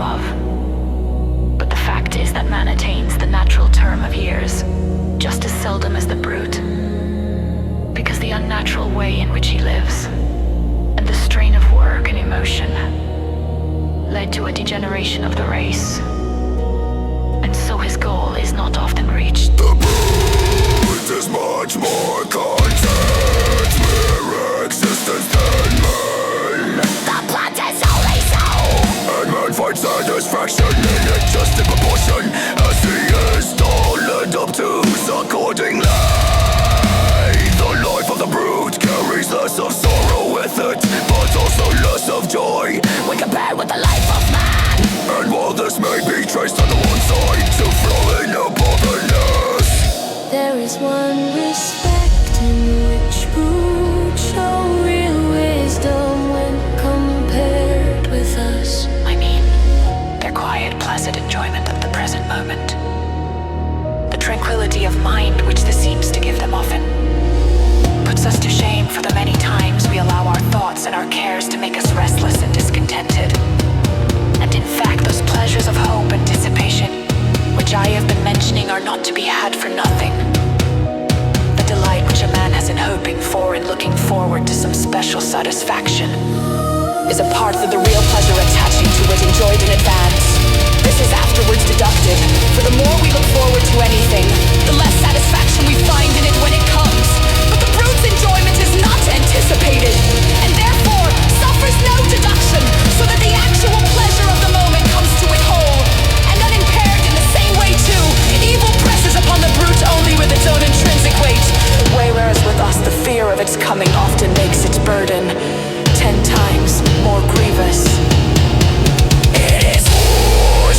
above. But the fact is that man attains the natural term of years just as seldom as the brute, because the unnatural way in which he lives, and the strain of work and emotion, led to a degeneration of the race. And so his goal is not often reached. The brute is much more content, mere existence than man. The plot is only so, And man finds satisfaction in it just in proportion as he is told up to accordingly. The life of the brute carries less of sorrow with it, but also less of joy when compared with the life of man. And while this may be traced on the one side to flowing above, there is one respect in which brute show real wisdom when compared with us. I mean, their quiet, placid enjoyment of the present moment. The tranquility of mind which this seems to give them often puts us to shame for the many times we allow our thoughts and our cares to make us restless and discontented. And in fact, those pleasures of hope and dissipation which I have been mentioning are not to be had for nothing. The delight which a man has in hoping for and looking forward to some special satisfaction is a part of the real pleasure attaching to it enjoyed in advance. This is afterwards deducted, for the more we look forward to anything, the less satisfaction we find in it when it comes. But the brute's enjoyment is not anticipated, and therefore suffers no deduction, so that the actual pleasure of the moment comes to it whole, and unimpaired in the same way too. Evil presses upon the brute only with its own intrinsic weight, whereas with us the fear of its coming often makes its burden 10 times more grievous. It is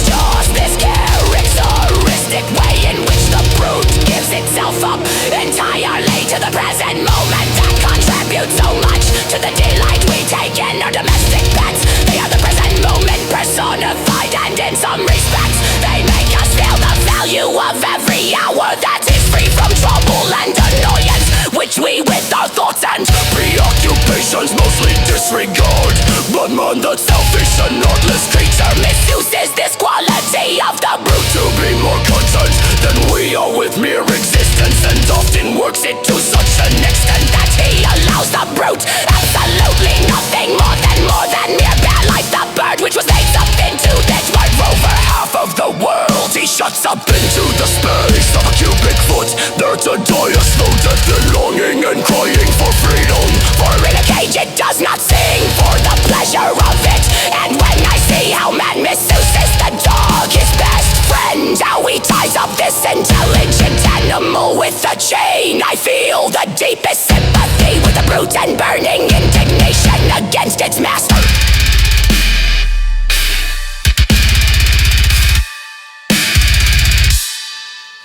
just this characteristic way in which the brute gives itself up entirely to the present moment that contributes so much to the delight we take in our domestic pets. They are the present moment personified, and in some respects they make us feel the value of every hour that is free from trouble and annoyance, which we with our thoughts and preoccupations mostly disregard. But man, that selfish and heartless creature misuses this quality of the brute to be more content than we are with mere existence, and often works it to such an extent that he allows the brute absolutely nothing more than mere bare life. The bird which was made up into this world over half of the world, he shuts up into the space of a cubic foot, there to die a slow death in longing and crying for freedom. For in a cage it does not sing for the pleasure of it. And when I see how man misuses the dog, his best friend, how he ties up this intelligent animal with a chain, I feel the deepest sympathy with the brute and burning indignation against its master.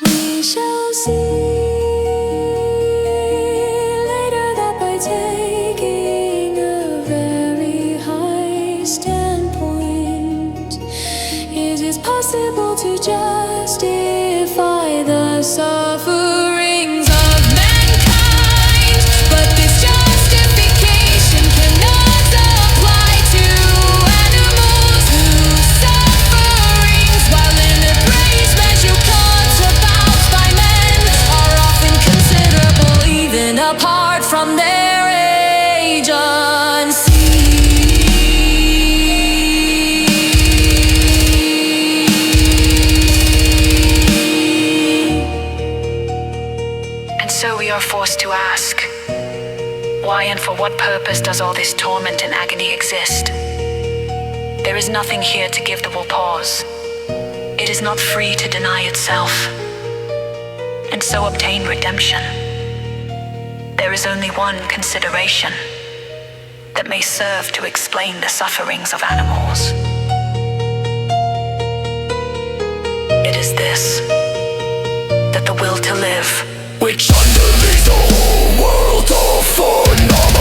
We shall see later that by taking a very high standpoint, it is possible to justify the sufferings of mankind. But this justification cannot apply to animals whose sufferings, while in a great measure brought about by men, are often considerable even apart from their agency. And so we are forced to ask, why and for what purpose does all this torment and agony exist? There is nothing here to give the will pause. It is not free to deny itself, and so obtain redemption. There is only one consideration that may serve to explain the sufferings of animals. It is this, that the will to live, which underlies the whole world of phenomena,